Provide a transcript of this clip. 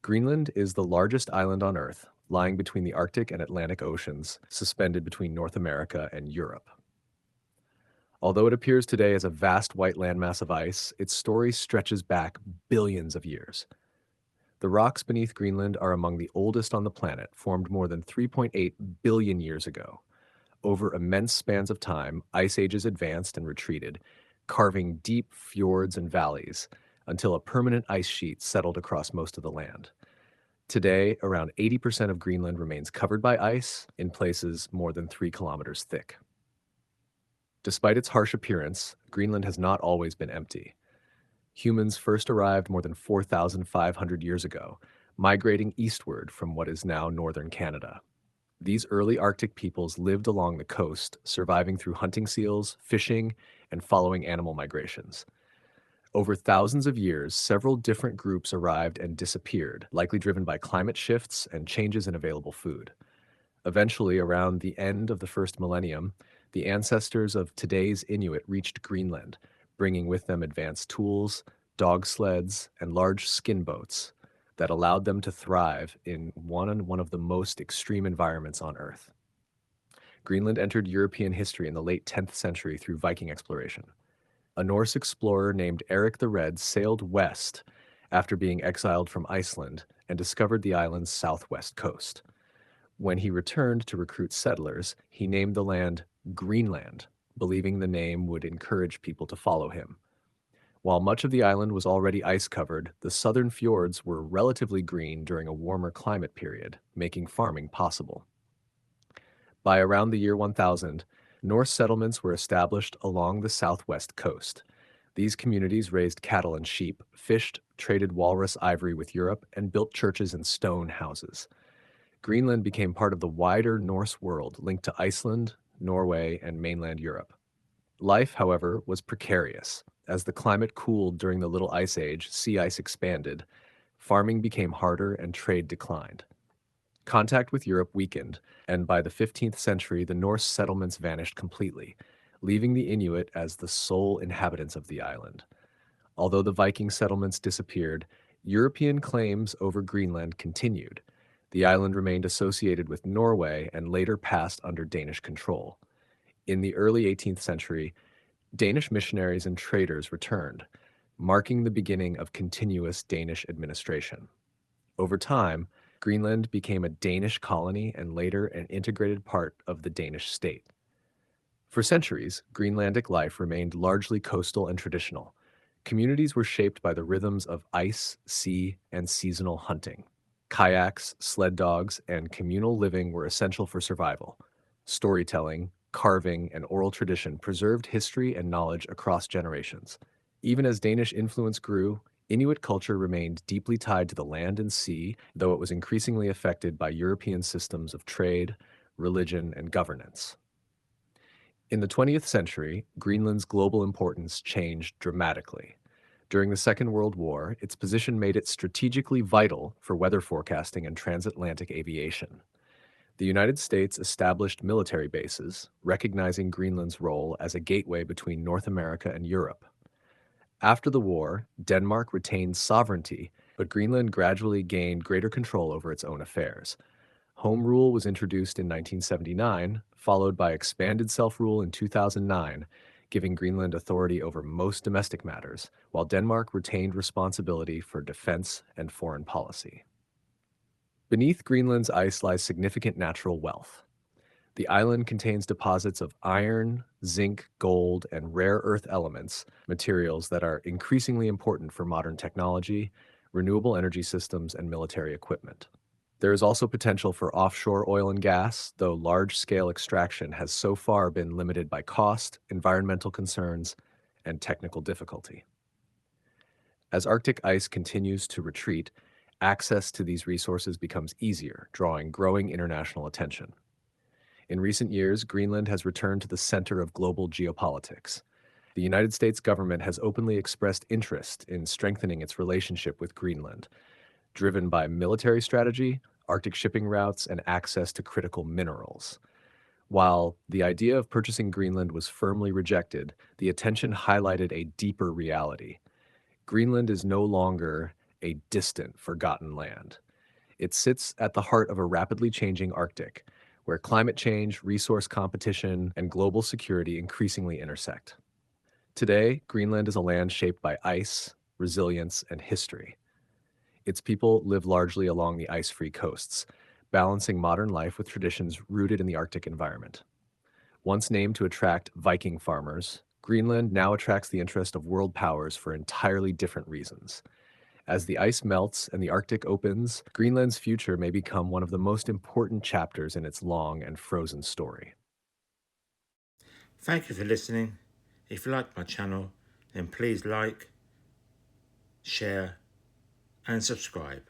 Greenland is the largest island on Earth, lying between the Arctic and Atlantic Oceans, suspended between North America and Europe. Although it appears today as a vast white landmass of ice, its story stretches back billions of years. The rocks beneath Greenland are among the oldest on the planet, formed more than 3.8 billion years ago. Over immense spans of time, ice ages advanced and retreated, carving deep fjords and valleys until a permanent ice sheet settled across most of the land. Today, around 80% of Greenland remains covered by ice, in places more than 3 kilometers thick. Despite its harsh appearance, Greenland has not always been empty. Humans first arrived more than 4,500 years ago, migrating eastward from what is now northern Canada. These early Arctic peoples lived along the coast, surviving through hunting seals, fishing, and following animal migrations. Over thousands of years, several different groups arrived and disappeared, likely driven by climate shifts and changes in available food. Eventually, around the end of the first millennium, the ancestors of today's Inuit reached Greenland, bringing with them advanced tools, dog sleds, and large skin boats that allowed them to thrive in one of the most extreme environments on Earth. Greenland entered European history in the late 10th century through Viking exploration. A Norse explorer named Eric the Red sailed west after being exiled from Iceland and discovered the island's southwest coast. When he returned to recruit settlers, he named the land Greenland, believing the name would encourage people to follow him. While much of the island was already ice-covered, the southern fjords were relatively green during a warmer climate period, making farming possible. By around the year 1000, Norse settlements were established along the southwest coast. These communities raised cattle and sheep, fished, traded walrus ivory with Europe, and built churches and stone houses. Greenland became part of the wider Norse world linked to Iceland, Norway, and mainland Europe. Life, however, was precarious. As the climate cooled during the Little Ice Age, sea ice expanded, farming became harder and trade declined. Contact with Europe weakened, and by the 15th century, the Norse settlements vanished completely, leaving the Inuit as the sole inhabitants of the island. Although the Viking settlements disappeared, European claims over Greenland continued. The island remained associated with Norway and later passed under Danish control. In the early 18th century, Danish missionaries and traders returned, marking the beginning of continuous Danish administration. Over time, Greenland became a Danish colony and later an integrated part of the Danish state. For centuries, Greenlandic life remained largely coastal and traditional. Communities were shaped by the rhythms of ice, sea, and seasonal hunting. Kayaks, sled dogs, and communal living were essential for survival. Storytelling, carving, and oral tradition preserved history and knowledge across generations. Even as Danish influence grew, Inuit culture remained deeply tied to the land and sea, though it was increasingly affected by European systems of trade, religion, and governance. In the 20th century, Greenland's global importance changed dramatically. During the Second World War, its position made it strategically vital for weather forecasting and transatlantic aviation. The United States established military bases, recognizing Greenland's role as a gateway between North America and Europe. After the war, Denmark retained sovereignty, but Greenland gradually gained greater control over its own affairs. Home rule was introduced in 1979, followed by expanded self-rule in 2009, giving Greenland authority over most domestic matters, while Denmark retained responsibility for defense and foreign policy. Beneath Greenland's ice lies significant natural wealth. The island contains deposits of iron, zinc, gold, and rare earth elements, materials that are increasingly important for modern technology, renewable energy systems, and military equipment. There is also potential for offshore oil and gas, though large-scale extraction has so far been limited by cost, environmental concerns, and technical difficulty. As Arctic ice continues to retreat, access to these resources becomes easier, drawing growing international attention. In recent years, Greenland has returned to the center of global geopolitics. The United States government has openly expressed interest in strengthening its relationship with Greenland, driven by military strategy, Arctic shipping routes, and access to critical minerals. While the idea of purchasing Greenland was firmly rejected, the attention highlighted a deeper reality. Greenland is no longer a distant, forgotten land. It sits at the heart of a rapidly changing Arctic, where climate change, resource competition, and global security increasingly intersect. Today, Greenland is a land shaped by ice, resilience, and history. Its people live largely along the ice-free coasts, balancing modern life with traditions rooted in the Arctic environment. Once named to attract Viking farmers, Greenland now attracts the interest of world powers for entirely different reasons. As the ice melts and the Arctic opens, Greenland's future may become one of the most important chapters in its long and frozen story. Thank you for listening. If you like my channel, then please like, share, and subscribe.